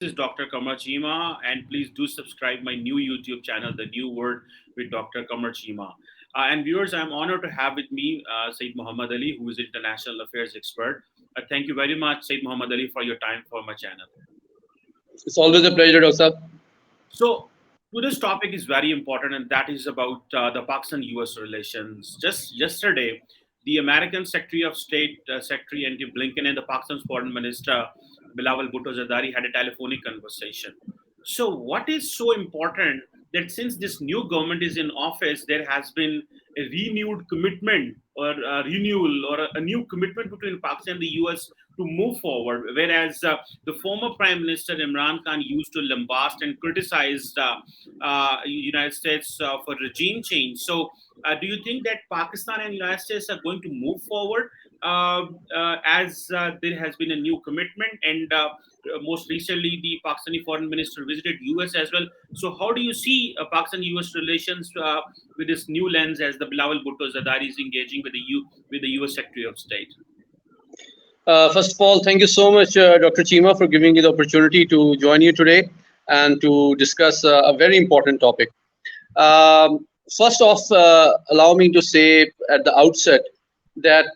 This is Dr. Qamar Cheema, and please do subscribe my new YouTube channel, The New Word with Dr. Qamar Cheema. And viewers, I'm honored to have with me Said Muhammad Ali, who is an international affairs expert. Thank you very much, Said Muhammad Ali, for your time for my channel. It's always a pleasure, Doctor. So, today's topic is very important, and that is about the Pakistan-US relations. Just yesterday, the American Secretary of State, Secretary Anthony Blinken, and the Pakistan's Foreign Minister Bilawal Bhutto Zardari had a telephonic conversation. So, what is so important that since this new government is in office, there has been a renewed commitment or a renewal or a new commitment between Pakistan and the US to move forward, whereas the former Prime Minister Imran Khan used to lambast and criticize the United States for regime change. So, do you think that Pakistan and United States are going to move forward as there has been a new commitment, and most recently the Pakistani foreign minister visited US as well. So, how do you see Pakistan-US relations with this new lens as the Bilawal Bhutto Zardari is engaging with the US Secretary of State? First of all, thank you so much, Dr. Cheema, for giving me the opportunity to join you today and to discuss a very important topic. First off, allow me to say at the outset that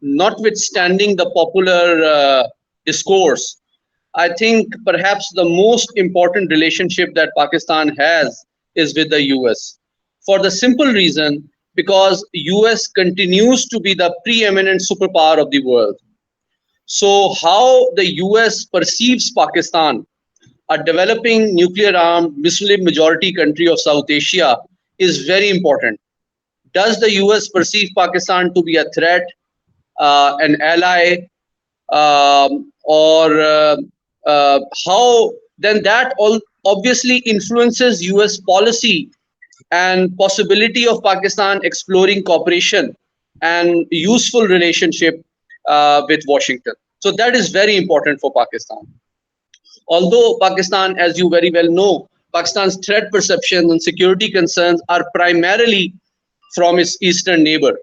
notwithstanding the popular discourse, I think perhaps the most important relationship that Pakistan has is with the US. For the simple reason, because US continues to be the preeminent superpower of the world. So how the US perceives Pakistan, a developing nuclear-armed Muslim majority country of South Asia, is very important. Does the US perceive Pakistan to be a threat, an ally, or how? Then that all obviously influences US policy and possibility of Pakistan exploring cooperation and useful relationship with Washington. So that is very important for Pakistan. Although Pakistan, as you very well know, Pakistan's threat perception and security concerns are primarily from its eastern neighbor.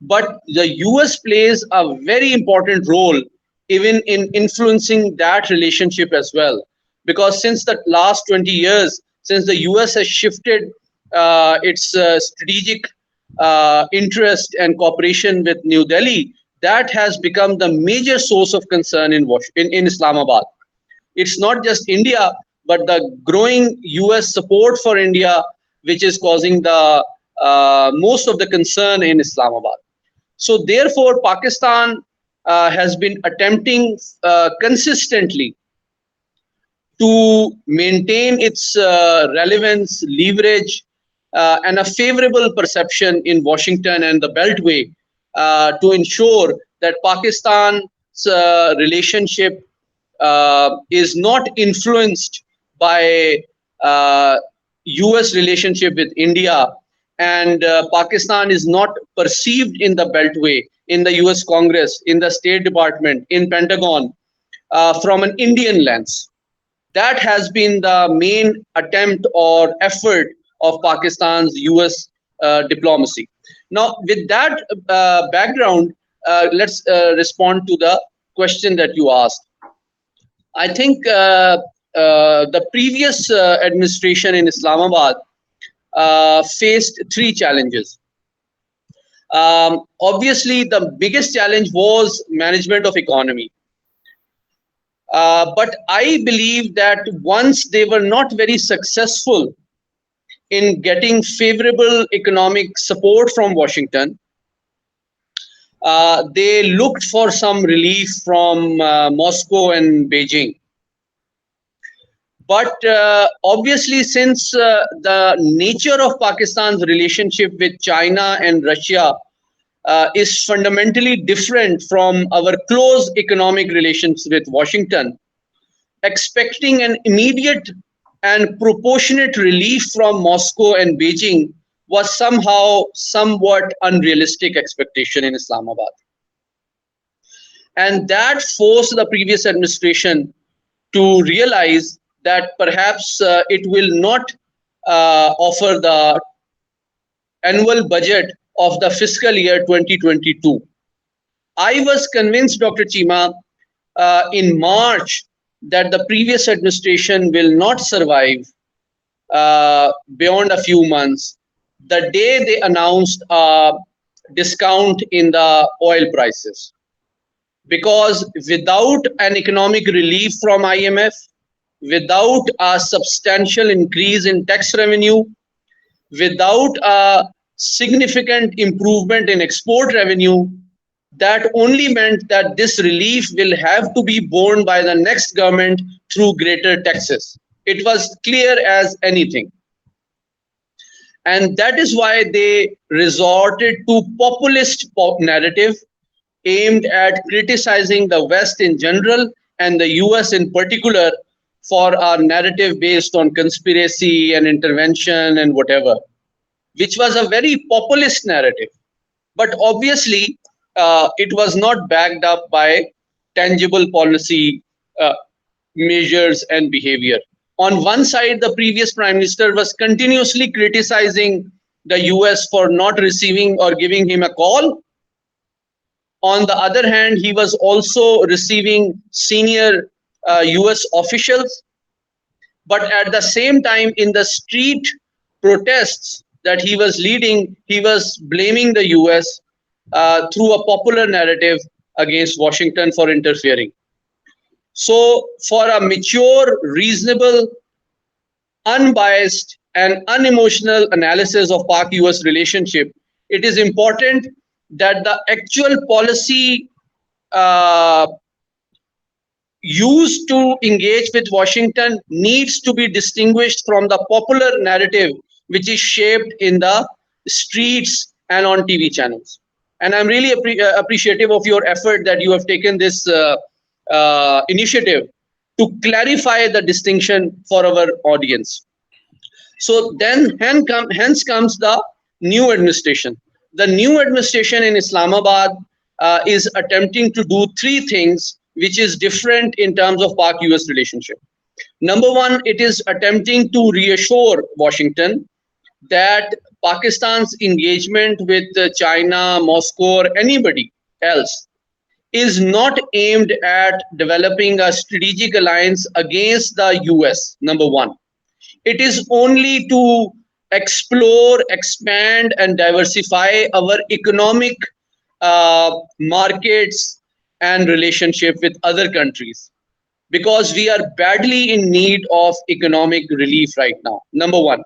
But the US plays a very important role even in influencing that relationship as well. Because since the last 20 years, since the US has shifted its strategic interest and cooperation with New Delhi, that has become the major source of concern in Islamabad. It's not just India, but the growing US support for India, which is causing the most of the concern in Islamabad. So therefore, Pakistan has been attempting consistently to maintain its relevance, leverage, and a favorable perception in Washington and the Beltway to ensure that Pakistan's relationship is not influenced by US relationship with India, and Pakistan is not perceived in the Beltway, in the US Congress, in the State Department, in Pentagon from an Indian lens. That has been the main attempt or effort of Pakistan's US diplomacy. Now, with that background, let's respond to the question that you asked. I think the previous administration in Islamabad faced three challenges. Obviously, the biggest challenge was management of economy. But I believe that once they were not very successful in getting favorable economic support from Washington, they looked for some relief from Moscow and Beijing. But obviously, since the nature of Pakistan's relationship with China and Russia is fundamentally different from our close economic relations with Washington, expecting an immediate and proportionate relief from Moscow and Beijing was somewhat unrealistic expectation in Islamabad. And that forced the previous administration to realize that perhaps it will not offer the annual budget of the fiscal year 2022. I was convinced, Dr. Cheema, in March that the previous administration will not survive beyond a few months, the day they announced a discount in the oil prices. Because without an economic relief from IMF, without a substantial increase in tax revenue, without a significant improvement in export revenue, that only meant that this relief will have to be borne by the next government through greater taxes. It was clear as anything. And that is why they resorted to populist narrative aimed at criticizing the West in general and the US in particular for a narrative based on conspiracy and intervention and whatever, which was a very populist narrative. But obviously, it was not backed up by tangible policy uh, measures and behavior. On one side, the previous prime minister was continuously criticizing the US for not receiving or giving him a call. On the other hand, he was also receiving senior US officials, but at the same time, in the street protests that he was leading, he was blaming the US through a popular narrative against Washington for interfering. So, for a mature, reasonable, unbiased, and unemotional analysis of Pak US relationship, it is important that the actual policy uh, used to engage with Washington needs to be distinguished from the popular narrative which is shaped in the streets and on TV channels. And I'm really appreciative of your effort that you have taken this initiative to clarify the distinction for our audience. So then, hence comes the new administration. The new administration in Islamabad is attempting to do three things, which is different in terms of Pak-US relationship. Number one, it is attempting to reassure Washington that Pakistan's engagement with China, Moscow, or anybody else is not aimed at developing a strategic alliance against the US. Number one, it is only to explore, expand, and diversify our economic markets and relationship with other countries, because we are badly in need of economic relief right now. Number one.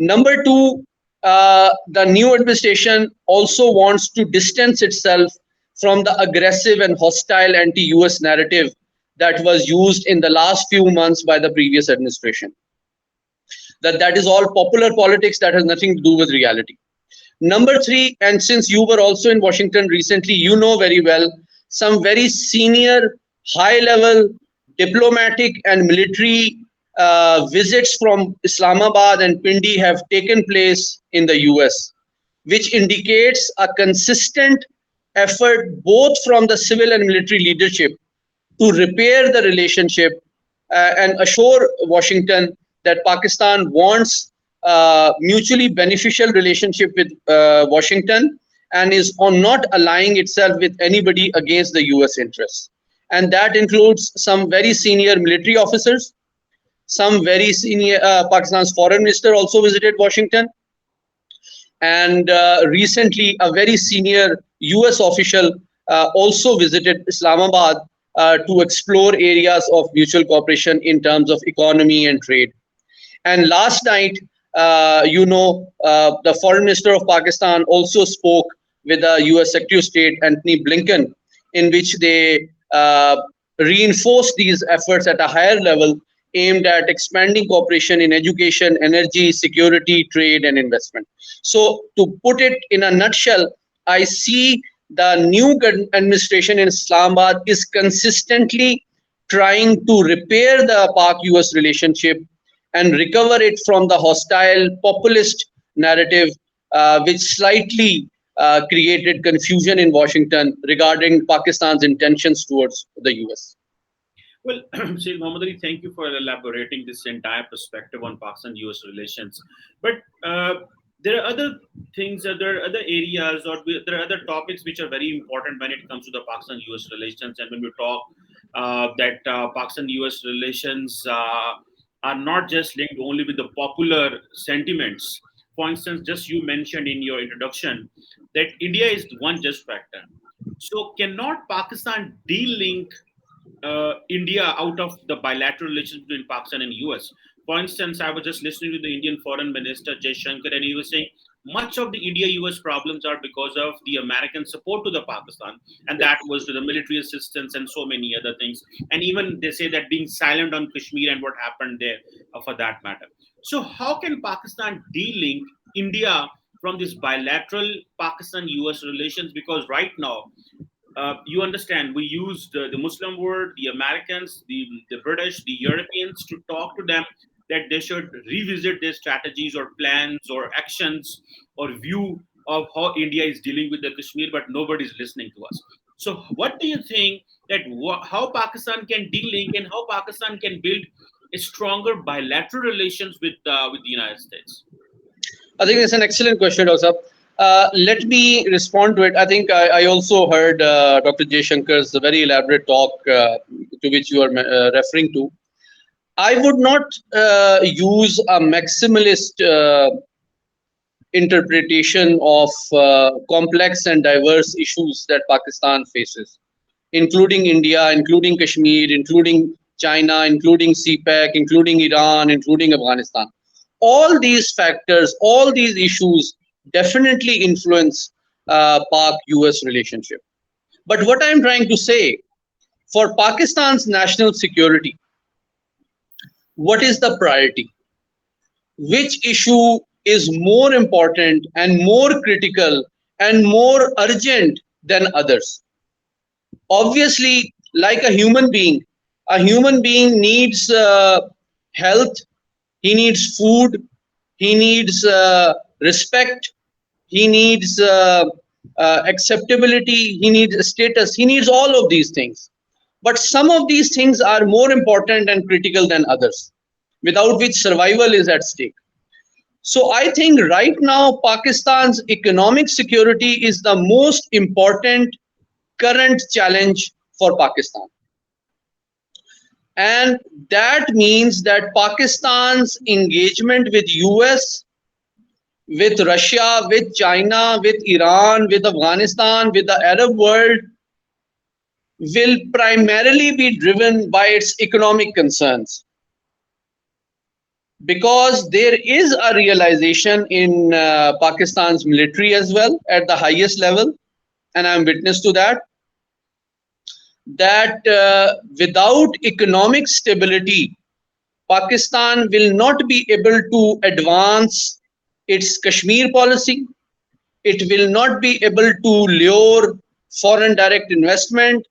Number two, the new administration also wants to distance itself from the aggressive and hostile anti-US narrative that was used in the last few months by the previous administration. That is all popular politics that has nothing to do with reality. Number three, and since you were also in Washington recently, you know very well, some very senior, high level diplomatic and military visits from Islamabad and Pindi have taken place in the US, which indicates a consistent effort both from the civil and military leadership to repair the relationship and assure Washington that Pakistan wants mutually beneficial relationship with Washington and is on not allying itself with anybody against the US interests. And that includes some very senior military officers, some very senior Pakistan's foreign minister also visited Washington, and recently a very senior US official also visited Islamabad to explore areas of mutual cooperation in terms of economy and trade. And last night, the foreign minister of Pakistan also spoke with the US Secretary of State Anthony Blinken, in which they reinforced these efforts at a higher level aimed at expanding cooperation in education, energy, security, trade, and investment. So, to put it in a nutshell, I see the new administration in Islamabad is consistently trying to repair the Pak-US relationship and recover it from the hostile populist narrative, which slightly created confusion in Washington regarding Pakistan's intentions towards the US. Well, Sheikh Mohammad Ali, thank you for elaborating this entire perspective on Pakistan-US relations. But there are other things, there are other areas, or there are other topics which are very important when it comes to the Pakistan-US relations. And when we talk that Pakistan-US relations are not just linked only with the popular sentiments. For instance, just you mentioned in your introduction that India is one just factor. So cannot Pakistan de-link India out of the bilateral relations between Pakistan and US? For instance, I was just listening to the Indian Foreign Minister Jay Shankar, and he was saying much of the India-US problems are because of the American support to the Pakistan, and that was to the military assistance and so many other things. And even they say that being silent on Kashmir and what happened there, for that matter. So, how can Pakistan de-link India from this bilateral Pakistan-US relations? Because right now, you understand, we used the Muslim world, the Americans, the British, the Europeans to talk to them that they should revisit their strategies or plans or actions or view of how India is dealing with the Kashmir, but nobody is listening to us. So, what do you think that how Pakistan can de-link and how Pakistan can build a stronger bilateral relations with the United States? I think it's an excellent question, Dr. Let me respond to it. I think I also heard Dr. Jaishankar's very elaborate talk to which you are referring to. I would not use a maximalist interpretation of complex and diverse issues that Pakistan faces, including India, including Kashmir, including China, including CPEC, including Iran, including Afghanistan. All these factors, all these issues definitely influence Pak-US relationship. But what I'm trying to say, for Pakistan's national security, what is the priority? Which issue is more important and more critical and more urgent than others? Obviously, like a human being needs health, he needs food, he needs respect, he needs acceptability, he needs status, he needs all of these things. But some of these things are more important and critical than others, without which survival is at stake. So I think right now Pakistan's economic security is the most important current challenge for Pakistan. And that means that Pakistan's engagement with US, with Russia, with China, with Iran, with Afghanistan, with the Arab world will primarily be driven by its economic concerns. Because there is a realization in Pakistan's military as well at the highest level, and I'm witness to that, that without economic stability, Pakistan will not be able to advance its Kashmir policy. It will not be able to lure foreign direct investment.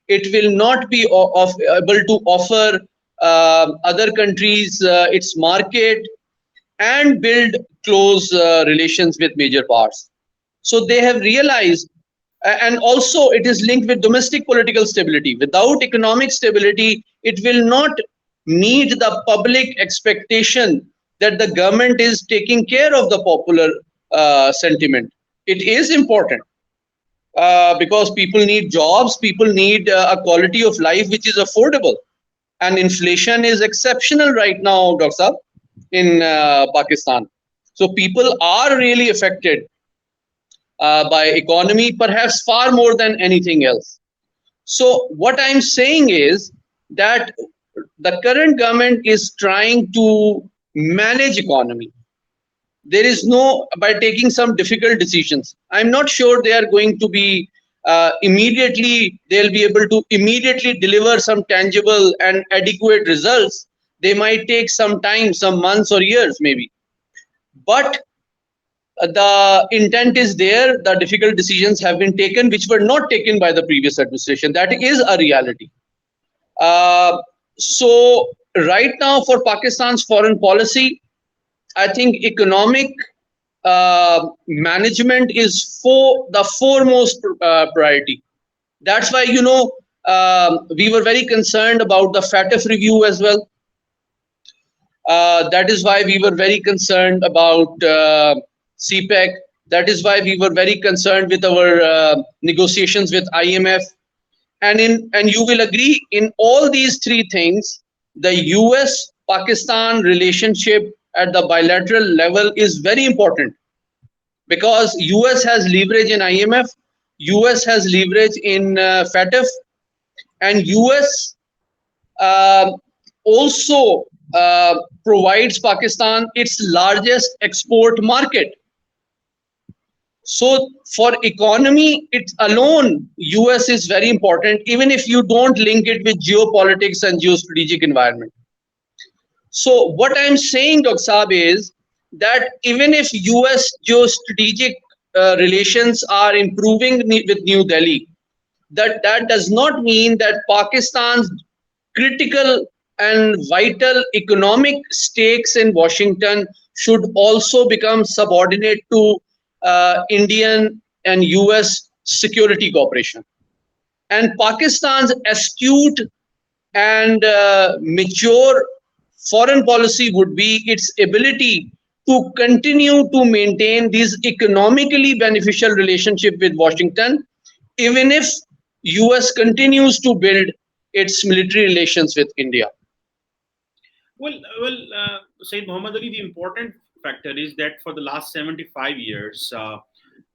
It will not be able to offer other countries its market and build close relations with major powers. So they have realized, and also it is linked with domestic political stability. Without economic stability, it will not meet the public expectation that the government is taking care of the popular sentiment. It is important because people need jobs, people need a quality of life which is affordable. And inflation is exceptional right now, Dr. Saab, in Pakistan. So people are really affected by economy, perhaps far more than anything else. So what I'm saying is that the current government is trying to manage economy. There is no, by taking some difficult decisions. I'm not sure they are going to be immediately, they'll be able to immediately deliver some tangible and adequate results. They might take some time, some months or years maybe. But the intent is there, the difficult decisions have been taken, which were not taken by the previous administration. That is a reality. So right now for Pakistan's foreign policy, I think economic management is for the foremost priority. That's why, we were very concerned about the FATF review as well. That is why we were very concerned about CPEC. That is why we were very concerned with our negotiations with IMF. And you will agree in all these three things, the US Pakistan relationship at the bilateral level is very important because US has leverage in IMF, US has leverage in FATF, and US uh, also provides Pakistan its largest export market. So for economy, it alone, US is very important, even if you don't link it with geopolitics and geostrategic environment. So what I'm saying, Dr. Saab, is that even if US geostrategic relations are improving with New Delhi, that does not mean that Pakistan's critical and vital economic stakes in Washington should also become subordinate to Indian and US security cooperation. And Pakistan's astute and mature foreign policy would be its ability to continue to maintain these economically beneficial relationship with Washington, even if US continues to build its military relations with India. Said Muhammad Ali, the important factor is that for the last 75 years,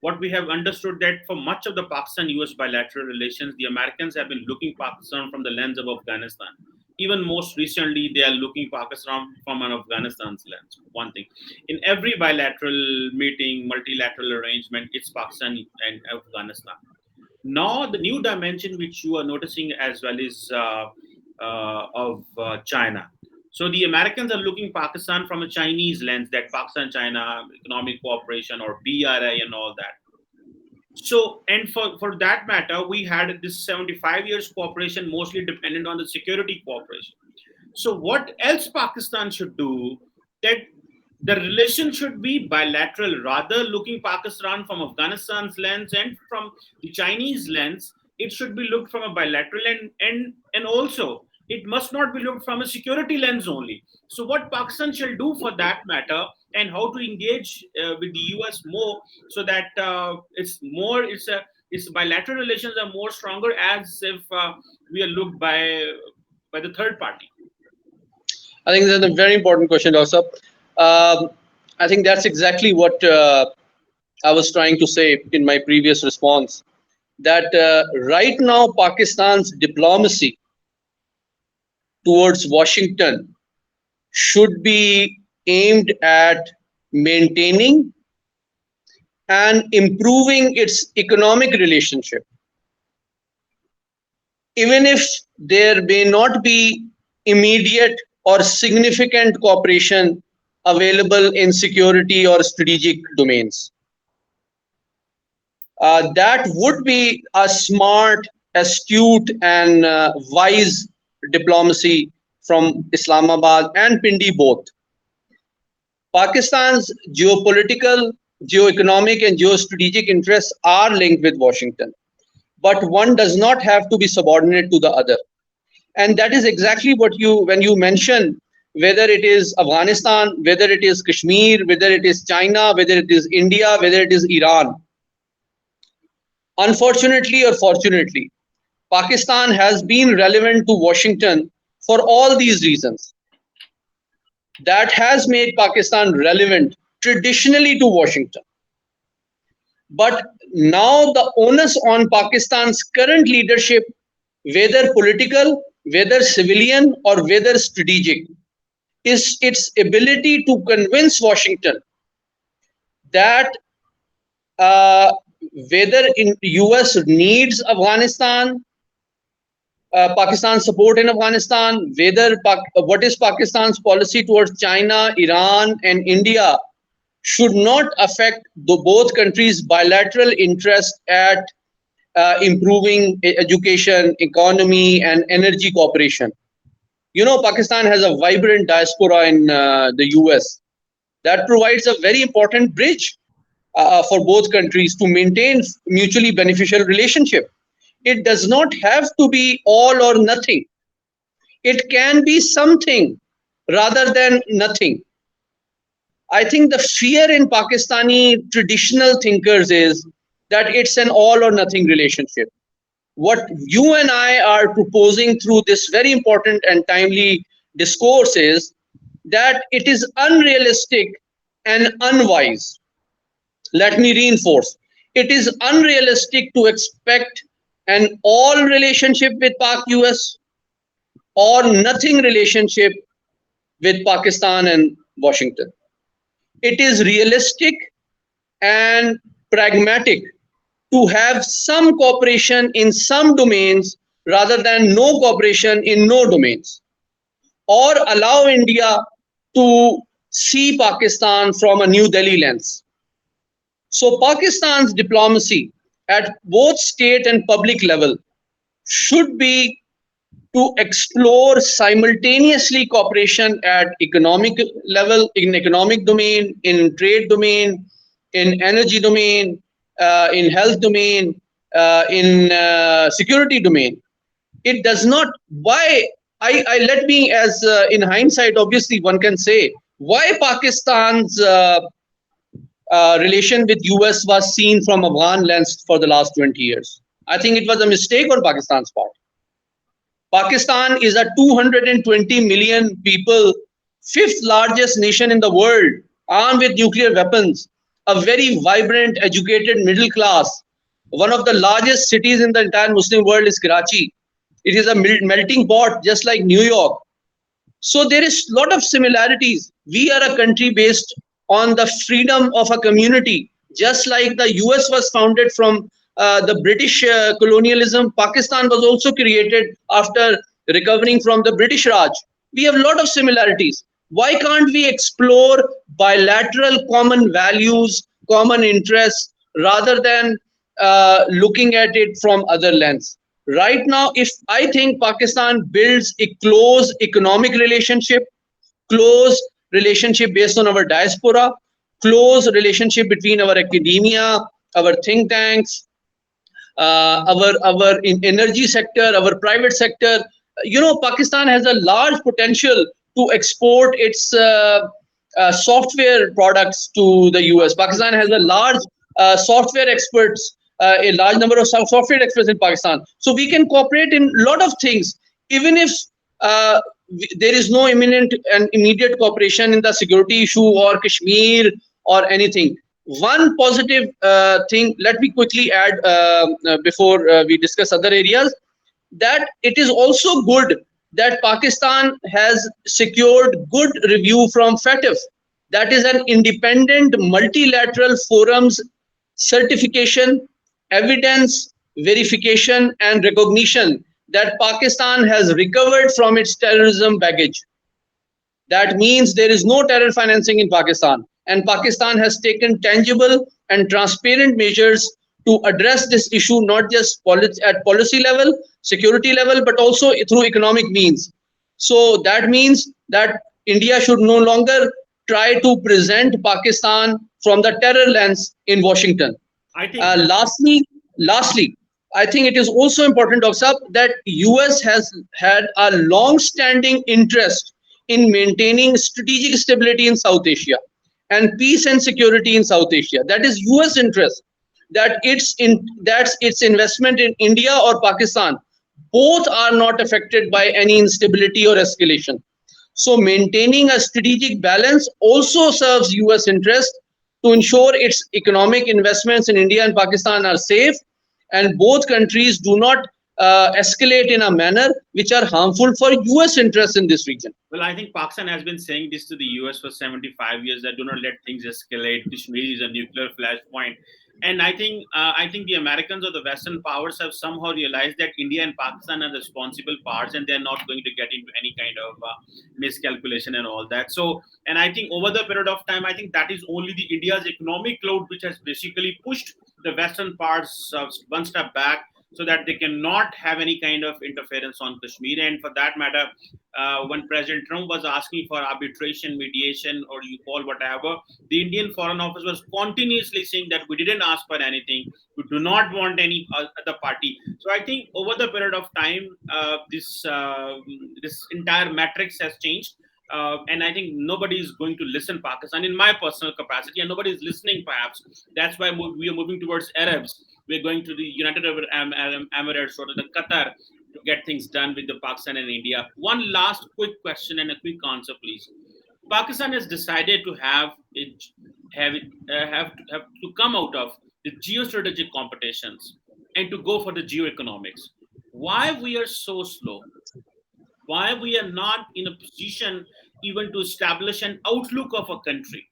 what we have understood that for much of the Pakistan-US bilateral relations, the Americans have been looking Pakistan from the lens of Afghanistan. Even most recently, they are looking Pakistan from an Afghanistan's lens. One thing, in every bilateral meeting, multilateral arrangement, it's Pakistan and Afghanistan. Now, the new dimension which you are noticing as well is of China. So the Americans are looking Pakistan from a Chinese lens, that Pakistan-China economic cooperation or BRI and all that. So, and for that matter, we had this 75 years cooperation mostly dependent on the security cooperation. So what else Pakistan should do, that the relation should be bilateral, rather looking Pakistan from Afghanistan's lens and from the Chinese lens, it should be looked from a bilateral and also it must not be looked from a security lens only. So what Pakistan shall do for that matter, and how to engage with the US more, so that it's bilateral relations are more stronger, as if we are looked by the third party. I think that's a very important question, also. I think that's exactly what I was trying to say in my previous response. That right now, Pakistan's diplomacy towards Washington should be aimed at maintaining and improving its economic relationship, even if there may not be immediate or significant cooperation available in security or strategic domains. That would be a smart, astute, and wise diplomacy from Islamabad and Pindi both. Pakistan's geopolitical, geoeconomic, and geostrategic interests are linked with Washington, but one does not have to be subordinate to the other. And that is exactly what when you mention whether it is Afghanistan, whether it is Kashmir, whether it is China, whether it is India, whether it is Iran. Unfortunately or fortunately, Pakistan has been relevant to Washington for all these reasons. That has made Pakistan relevant traditionally to Washington. But now the onus on Pakistan's current leadership, whether political, whether civilian, or whether strategic, is its ability to convince Washington that whether in US needs Afghanistan, Pakistan's support in Afghanistan, whether what is Pakistan's policy towards China, Iran, and India, should not affect both countries' bilateral interest at improving education, economy, and energy cooperation. You know, Pakistan has a vibrant diaspora in the US that provides a very important bridge for both countries to maintain mutually beneficial relationship. It does not have to be all or nothing. It can be something rather than nothing. I think the fear in Pakistani traditional thinkers is that it's an all or nothing relationship. what you and I are proposing through this very important and timely discourse is that it is unrealistic and unwise. Let me reinforce. It is unrealistic to expect an all relationship with Pak US or nothing relationship with Pakistan and Washington. It is realistic and pragmatic to have some cooperation in some domains rather than no cooperation in no domains, or allow India to see Pakistan from a New Delhi lens. So Pakistan's diplomacy at both state and public level should be to explore simultaneously cooperation at economic level, in economic domain, in trade domain, in energy domain, in health domain, in security domain. It does not. Why? I let me, as in hindsight, obviously one can say why Pakistan's relation with US was seen from Afghan lens for the last 20 years. I think it was a mistake on Pakistan's part. Pakistan is a 220 million people, fifth largest nation in the world, armed with nuclear weapons, a very vibrant, educated middle class. One of the largest cities in the entire Muslim world is Karachi. It is a melting pot, just like New York. So there is a lot of similarities. We are a country based on the freedom of a community, just like the US was founded from the British colonialism. Pakistan was also created after recovering from the British Raj. We have a lot of similarities. Why can't we explore bilateral common values, common interests, rather than looking at it from other lens? Right now, if I think Pakistan builds a close economic relationship, close relationship based on our diaspora, close relationship between our academia, our think tanks, our in energy sector, our private sector. Pakistan has a large potential to export its software products to the US. Pakistan has a large software experts, a large number of software experts in Pakistan. So we can cooperate in a lot of things, even if uh, there is no imminent and immediate cooperation in the security issue or Kashmir or anything. One positive thing, let me quickly add before we discuss other areas, that it is also good that Pakistan has secured good review from FATF. That is an independent multilateral forum's certification, evidence, verification, and recognition that Pakistan has recovered from its terrorism baggage. That means there is no terror financing in Pakistan. And Pakistan has taken tangible and transparent measures to address this issue, not just at policy level, security level, but also through economic means. So that means that India should no longer try to present Pakistan from the terror lens in Washington. I think Lastly, I think it is also important, Dr. Saab, that US has had a long-standing interest in maintaining strategic stability in South Asia and peace and security in South Asia. That is US interest. That's its investment in India or Pakistan. Both are not affected by any instability or escalation. So maintaining a strategic balance also serves US interest to ensure its economic investments in India and Pakistan are safe and both countries do not escalate in a manner which are harmful for US interests in this region. Well, I think Pakistan has been saying this to the US for 75 years that do not let things escalate. Kashmir is a nuclear flashpoint. And I think the Americans or the Western powers have somehow realized that India and Pakistan are responsible parts, and they're not going to get into any kind of miscalculation and all that. So, and I think over the period of time, I think that is only the India's economic clout which has basically pushed the Western parts one step back, so that they cannot have any kind of interference on Kashmir. And for that matter, when President Trump was asking for arbitration, mediation, or you call whatever, the Indian Foreign Office was continuously saying that we didn't ask for anything, we do not want any other party. So I think over the period of time, this entire matrix has changed. And I think nobody is going to listen Pakistan in my personal capacity, and nobody is listening perhaps. That's why we are moving towards Arabs. We're going to the United Arab Emirates or to the Qatar to get things done with the Pakistan and India. One last quick question and a quick answer, please. Pakistan has decided to have to come out of the geostrategic competitions and to go for the geoeconomics. Why we are so slow? Why we are not in a position even to establish an outlook of a country?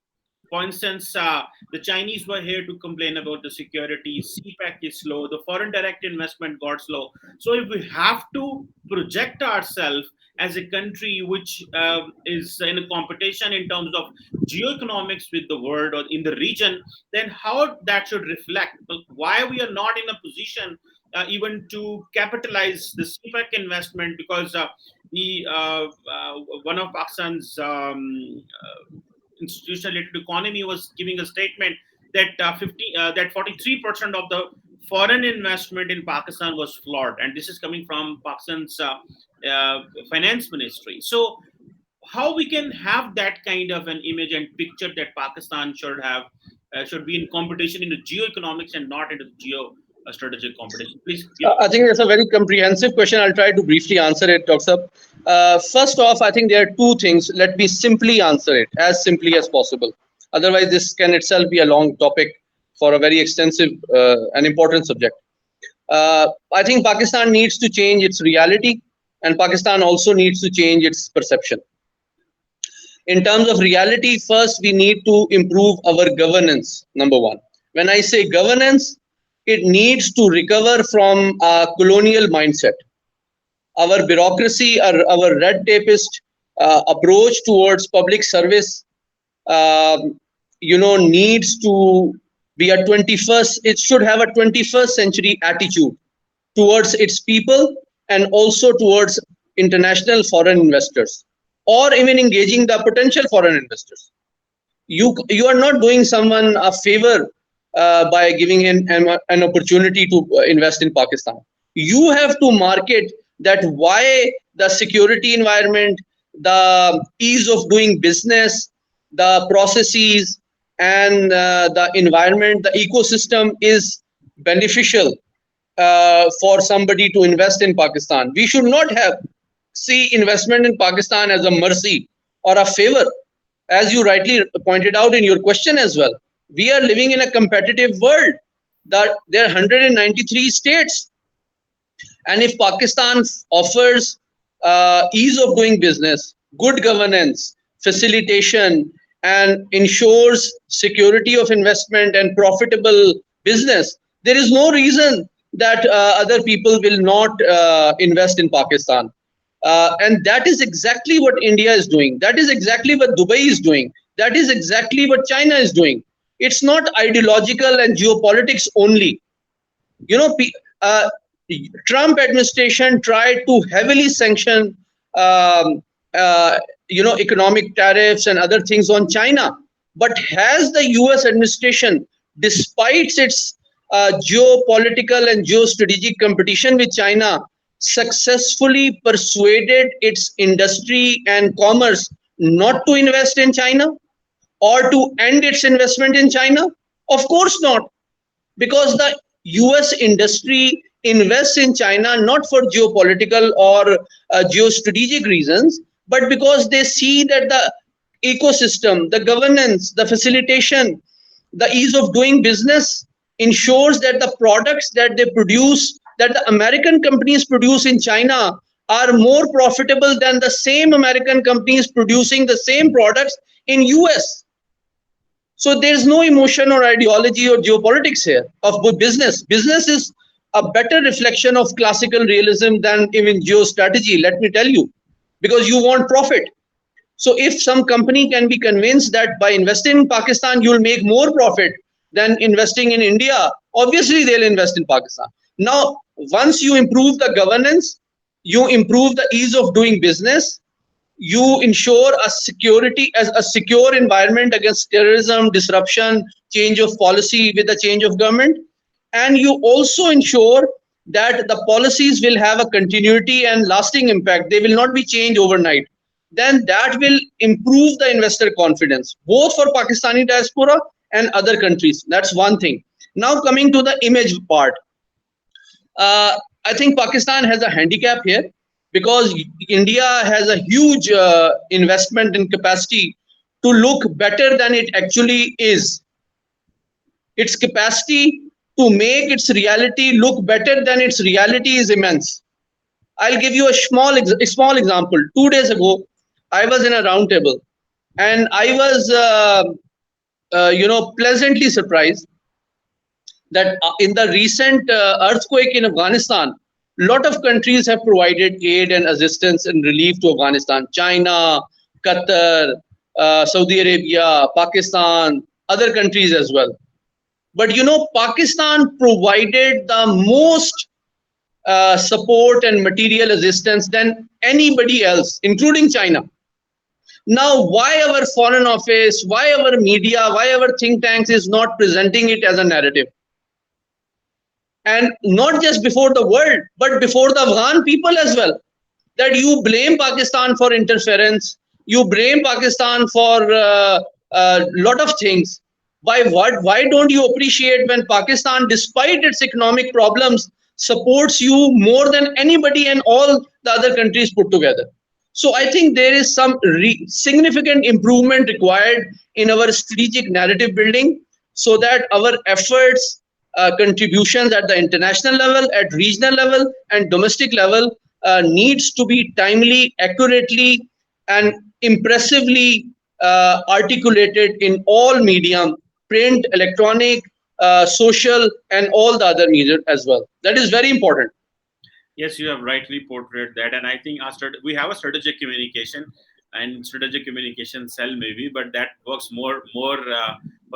For instance, the Chinese were here to complain about the security. CPEC is slow. The foreign direct investment got slow. So if we have to project ourselves as a country which is in a competition in terms of geoeconomics with the world or in the region, then how that should reflect? Why we are not in a position even to capitalize the CPEC investment, because one of Pakistan's institutional related economy was giving a statement that 43% of the foreign investment in Pakistan was flawed, and this is coming from Pakistan's finance ministry. So, how we can have that kind of an image and picture that Pakistan should be in competition in the geoeconomics and not into the geo strategic competition? Please give. I think that's a very comprehensive question. I'll try to briefly answer it, Dr. Sab. First off, I think there are two things. Let me simply answer it as simply as possible. Otherwise, this can itself be a long topic for a very extensive and important subject. I think Pakistan needs to change its reality, and Pakistan also needs to change its perception. In terms of reality, first we need to improve our governance, number one. When I say governance, it needs to recover from a colonial mindset. Our bureaucracy, our red tapist approach towards public service, needs to be a 21st, it should have a 21st century attitude towards its people and also towards international foreign investors, or even engaging the potential foreign investors. You are not doing someone a favor by giving him an opportunity to invest in Pakistan. You have to market that why the security environment, the ease of doing business, the processes, and the environment, the ecosystem is beneficial for somebody to invest in Pakistan. We should not see investment in Pakistan as a mercy or a favor, as you rightly pointed out in your question as well. We are living in a competitive world. That there are 193 states, and if Pakistan offers ease of doing business, good governance, facilitation, and ensures security of investment and profitable business, there is no reason that other people will not invest in Pakistan. And that is exactly what India is doing. That is exactly what Dubai is doing. That is exactly what China is doing. It's not ideological and geopolitics only. Uh, Trump administration tried to heavily sanction, economic tariffs and other things on China. But has the U.S. administration, despite its geopolitical and geostrategic competition with China, successfully persuaded its industry and commerce not to invest in China or to end its investment in China? Of course not, because the US industry invests in China not for geopolitical or geostrategic reasons, but because they see that the ecosystem, the governance, the facilitation, the ease of doing business ensures that the products that they produce, that the American companies produce in China, are more profitable than the same American companies producing the same products in US. So there's no emotion or ideology or geopolitics here of business. Business is a better reflection of classical realism than even geostrategy, let me tell you, because you want profit. So if some company can be convinced that by investing in Pakistan, you'll make more profit than investing in India, obviously they'll invest in Pakistan. Now, once you improve the governance, you improve the ease of doing business, you ensure a secure environment against terrorism, disruption, change of policy with the change of government, and you also ensure that the policies will have a continuity and lasting impact. They will not be changed overnight. Then that will improve the investor confidence, both for Pakistani diaspora and other countries. That's one thing. Now coming to the image part, I think Pakistan has a handicap here because India has a huge investment in capacity to look better than it actually is. Its capacity to make its reality look better than its reality is immense. I'll give you a small example. 2 days ago, I was in a roundtable, and I was pleasantly surprised that in the recent earthquake in Afghanistan, a lot of countries have provided aid and assistance and relief to Afghanistan. China, Qatar, Saudi Arabia, Pakistan, other countries as well. But Pakistan provided the most support and material assistance than anybody else, including China. Now, why our foreign office, why our media, why our think tanks is not presenting it as a narrative? And not just before the world, but before the Afghan people as well. That you blame Pakistan for interference, you blame Pakistan for a lot of things. Why don't you appreciate when Pakistan, despite its economic problems, supports you more than anybody and all the other countries put together? So I think there is some significant improvement required in our strategic narrative building so that our efforts, contributions at the international level, at regional level, and domestic level needs to be timely, accurately, and impressively articulated in all medium, print, electronic, social, and all the other media as well. That is very important. Yes, you have rightly portrayed that, and I think we have a strategic communication and strategic communication cell maybe, but that works more for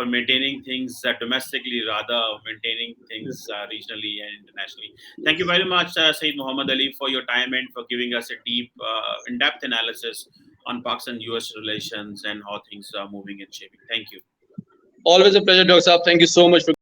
maintaining things domestically rather maintaining things regionally and internationally. Thank you very much, Saeed Muhammad Ali, for your time and for giving us a deep, in-depth analysis on Pakistan-US relations and how things are moving and shaping. Thank you. Always a pleasure, Dr. Saab. Thank you so much for